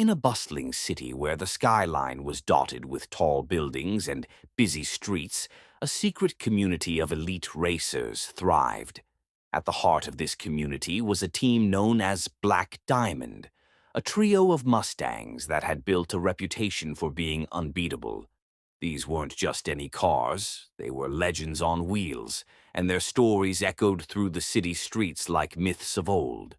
In a bustling city where the skyline was dotted with tall buildings and busy streets, a secret community of elite racers thrived. At the heart of this community was a team known as Black Diamond, a trio of Mustangs that had built a reputation for being unbeatable. These weren't just any cars, they were legends on wheels, and their stories echoed through the city streets like myths of old.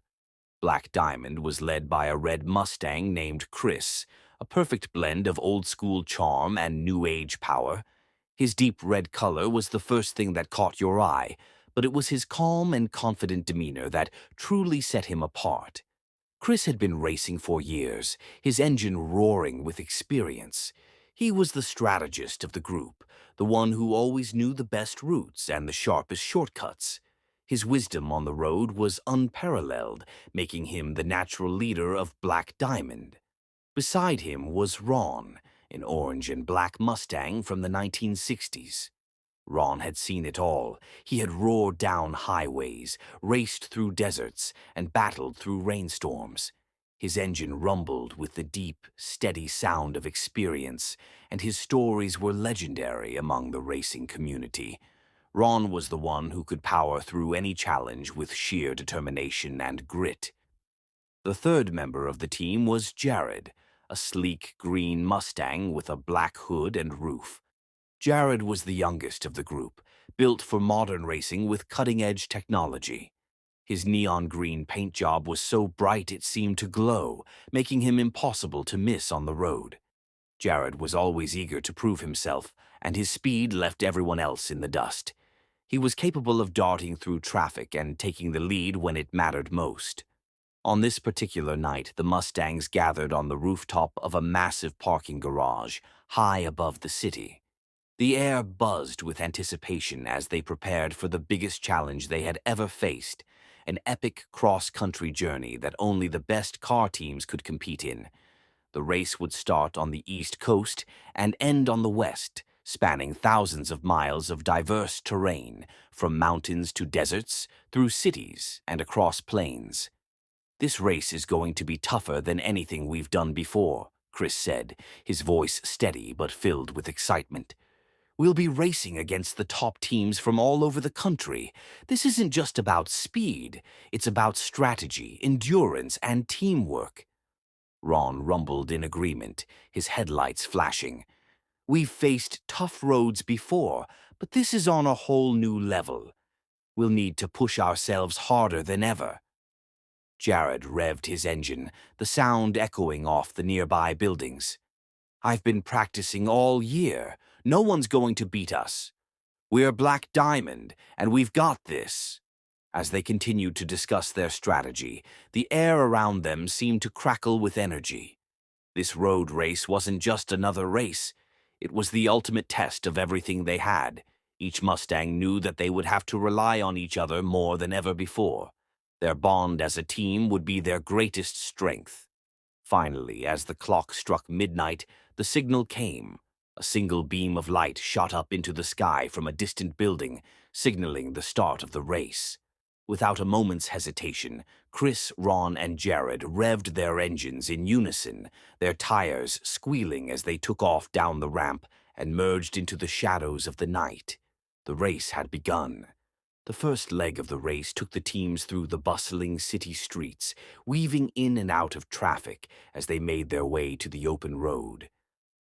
Black Diamond was led by a red Mustang named Chris, a perfect blend of old-school charm and new-age power. His deep red color was the first thing that caught your eye, but it was his calm and confident demeanor that truly set him apart. Chris had been racing for years, his engine roaring with experience. He was the strategist of the group, the one who always knew the best routes and the sharpest shortcuts. His wisdom on the road was unparalleled, making him the natural leader of Black Diamond. Beside him was Ron, an orange and black Mustang from the 1960s. Ron had seen it all. He had roared down highways, raced through deserts, and battled through rainstorms. His engine rumbled with the deep, steady sound of experience, and his stories were legendary among the racing community. Ron was the one who could power through any challenge with sheer determination and grit. The third member of the team was Jared, a sleek green Mustang with a black hood and roof. Jared was the youngest of the group, built for modern racing with cutting-edge technology. His neon green paint job was so bright it seemed to glow, making him impossible to miss on the road. Jared was always eager to prove himself, and his speed left everyone else in the dust. He was capable of darting through traffic and taking the lead when it mattered most. On this particular night, the Mustangs gathered on the rooftop of a massive parking garage, high above the city. The air buzzed with anticipation as they prepared for the biggest challenge they had ever faced, an epic cross-country journey that only the best car teams could compete in. The race would start on the East Coast and end on the West, spanning thousands of miles of diverse terrain, from mountains to deserts, through cities and across plains. "This race is going to be tougher than anything we've done before," Chris said, his voice steady but filled with excitement. "We'll be racing against the top teams from all over the country. This isn't just about speed, it's about strategy, endurance, and teamwork." Ron rumbled in agreement, his headlights flashing. "We've faced tough roads before, but this is on a whole new level. We'll need to push ourselves harder than ever." Jared revved his engine, the sound echoing off the nearby buildings. "I've been practicing all year. No one's going to beat us. We're Black Diamond, and we've got this." As they continued to discuss their strategy, the air around them seemed to crackle with energy. This road race wasn't just another race. It was the ultimate test of everything they had. Each Mustang knew that they would have to rely on each other more than ever before. Their bond as a team would be their greatest strength. Finally, as the clock struck midnight, the signal came. A single beam of light shot up into the sky from a distant building, signaling the start of the race. Without a moment's hesitation, Chris, Ron, and Jared revved their engines in unison, their tires squealing as they took off down the ramp and merged into the shadows of the night. The race had begun. The first leg of the race took the teams through the bustling city streets, weaving in and out of traffic as they made their way to the open road.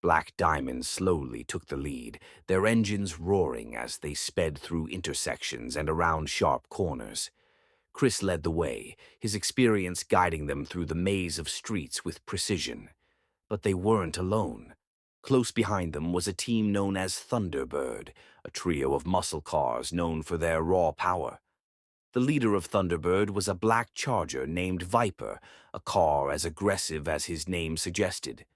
Black Diamond slowly took the lead, their engines roaring as they sped through intersections and around sharp corners. Chris led the way, his experience guiding them through the maze of streets with precision. But they weren't alone. Close behind them was a team known as Thunderbird, a trio of muscle cars known for their raw power. The leader of Thunderbird was a black Charger named Viper, a car as aggressive as his name suggested.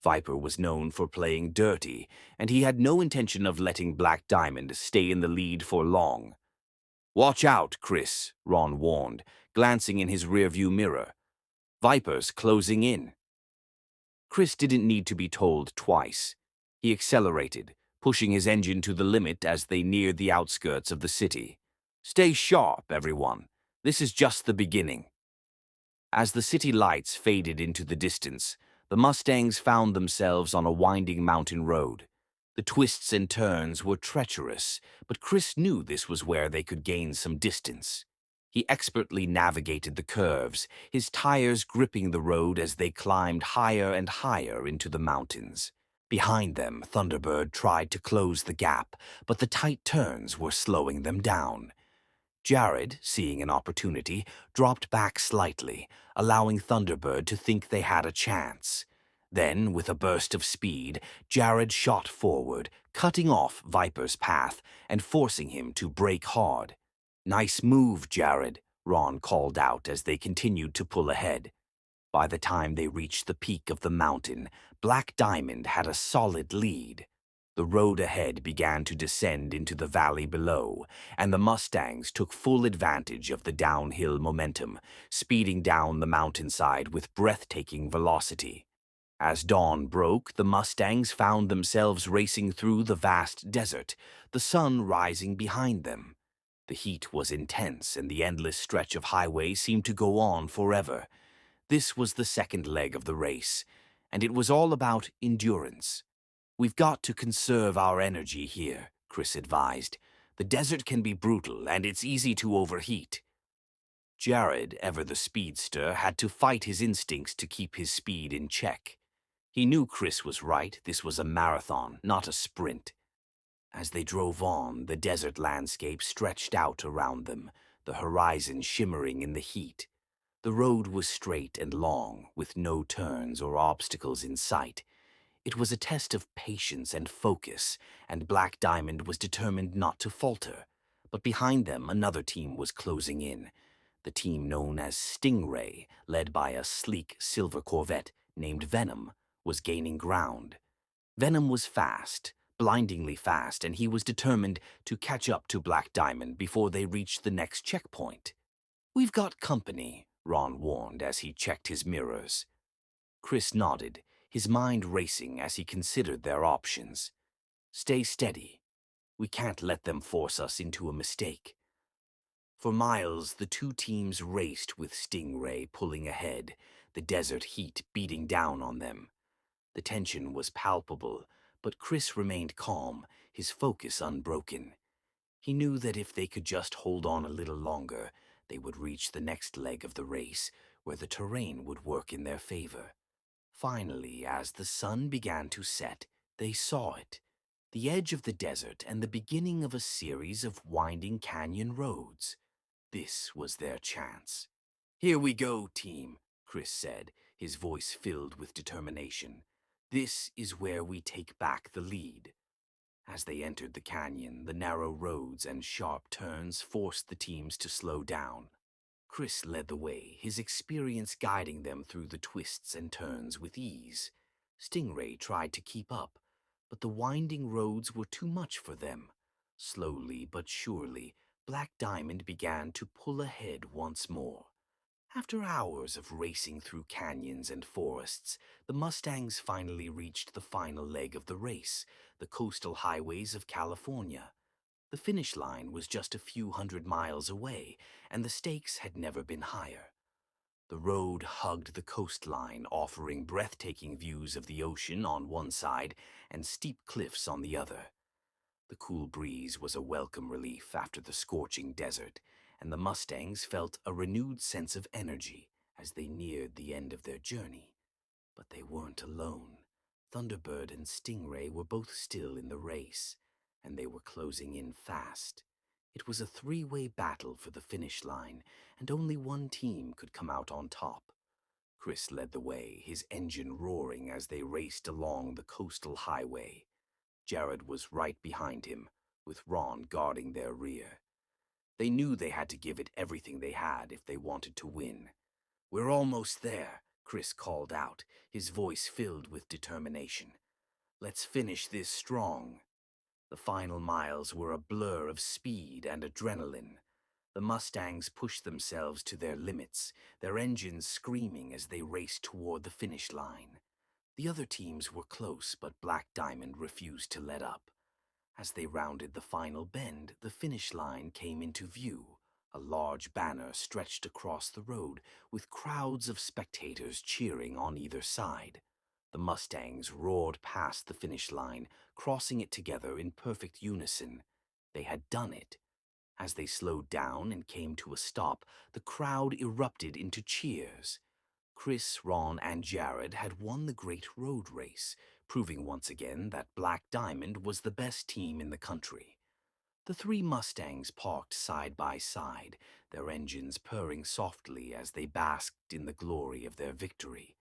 Viper was known for playing dirty, and he had no intention of letting Black Diamond stay in the lead for long. "Watch out, Chris," Ron warned, glancing in his rearview mirror. "Viper's closing in." Chris didn't need to be told twice. He accelerated, pushing his engine to the limit as they neared the outskirts of the city. "Stay sharp, everyone. This is just the beginning." As the city lights faded into the distance, The Mustangs found themselves on a winding mountain road. The twists and turns were treacherous, but Chris knew this was where they could gain some distance. He expertly navigated the curves, his tires gripping the road as they climbed higher and higher into the mountains. Behind them, Thunderbird tried to close the gap, but the tight turns were slowing them down. Jared, seeing an opportunity, dropped back slightly, allowing Thunderbird to think they had a chance. Then, with a burst of speed, Jared shot forward, cutting off Viper's path and forcing him to brake hard. "Nice move, Jared," Ron called out as they continued to pull ahead. By the time they reached the peak of the mountain, Black Diamond had a solid lead. The road ahead began to descend into the valley below, and the Mustangs took full advantage of the downhill momentum, speeding down the mountainside with breathtaking velocity. As dawn broke, the Mustangs found themselves racing through the vast desert, the sun rising behind them. The heat was intense, and the endless stretch of highway seemed to go on forever. This was the second leg of the race, and it was all about endurance. "We've got to conserve our energy here," Chris advised. "The desert can be brutal, and it's easy to overheat." Jared, ever the speedster, had to fight his instincts to keep his speed in check. He knew Chris was right. This was a marathon, not a sprint. As they drove on, the desert landscape stretched out around them, the horizon shimmering in the heat. The road was straight and long, with no turns or obstacles in sight. It was a test of patience and focus, and Black Diamond was determined not to falter. But behind them, another team was closing in. The team known as Stingray, led by a sleek silver Corvette named Venom, was gaining ground. Venom was fast, blindingly fast, and he was determined to catch up to Black Diamond before they reached the next checkpoint. "We've got company," Ron warned as he checked his mirrors. Chris nodded, his mind racing as he considered their options. "Stay steady. We can't let them force us into a mistake." For miles, the two teams raced with Stingray pulling ahead, the desert heat beating down on them. The tension was palpable, but Chris remained calm, his focus unbroken. He knew that if they could just hold on a little longer, they would reach the next leg of the race, where the terrain would work in their favor. Finally, as the sun began to set, they saw it, the edge of the desert and the beginning of a series of winding canyon roads. This was their chance. "Here we go, team," Chris said, his voice filled with determination. "This is where we take back the lead." As they entered the canyon, the narrow roads and sharp turns forced the teams to slow down. Chris led the way, his experience guiding them through the twists and turns with ease. Stingray tried to keep up, but the winding roads were too much for them. Slowly but surely, Black Diamond began to pull ahead once more. After hours of racing through canyons and forests, the Mustangs finally reached the final leg of the race, the coastal highways of California. The finish line was just a few hundred miles away, and the stakes had never been higher. The road hugged the coastline, offering breathtaking views of the ocean on one side and steep cliffs on the other. The cool breeze was a welcome relief after the scorching desert, and the Mustangs felt a renewed sense of energy as they neared the end of their journey. But they weren't alone. Thunderbird and Stingray were both still in the race, and they were closing in fast. It was a three-way battle for the finish line, and only one team could come out on top. Chris led the way, his engine roaring as they raced along the coastal highway. Jared was right behind him, with Ron guarding their rear. They knew they had to give it everything they had if they wanted to win. "We're almost there," Chris called out, his voice filled with determination. "Let's finish this strong." The final miles were a blur of speed and adrenaline. The Mustangs pushed themselves to their limits, their engines screaming as they raced toward the finish line. The other teams were close, but Black Diamond refused to let up. As they rounded the final bend, the finish line came into view. A large banner stretched across the road, with crowds of spectators cheering on either side. The Mustangs roared past the finish line, crossing it together in perfect unison. They had done it. As they slowed down and came to a stop, the crowd erupted into cheers. Chris, Ron, and Jared had won the great road race, proving once again that Black Diamond was the best team in the country. The three Mustangs parked side by side, their engines purring softly as they basked in the glory of their victory.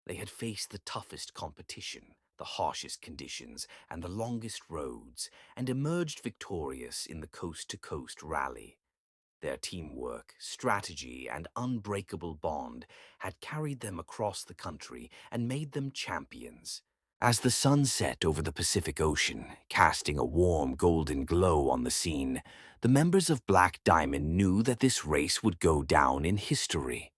They had faced the toughest competition, the harshest conditions, and the longest roads, and emerged victorious in the coast-to-coast rally. Their teamwork, strategy, and unbreakable bond had carried them across the country and made them champions. As the sun set over the Pacific Ocean, casting a warm golden glow on the scene, the members of Black Diamond knew that this race would go down in history.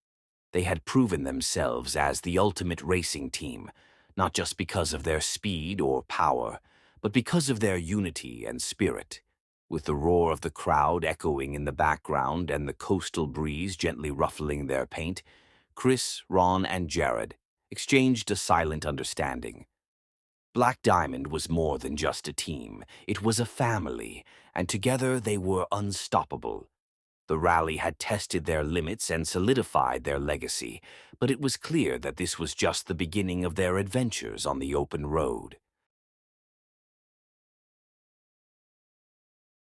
They had proven themselves as the ultimate racing team, not just because of their speed or power, but because of their unity and spirit. With the roar of the crowd echoing in the background and the coastal breeze gently ruffling their paint, Chris, Ron, and Jared exchanged a silent understanding. Black Diamond was more than just a team. It was a family, and together they were unstoppable. The rally had tested their limits and solidified their legacy, but it was clear that this was just the beginning of their adventures on the open road.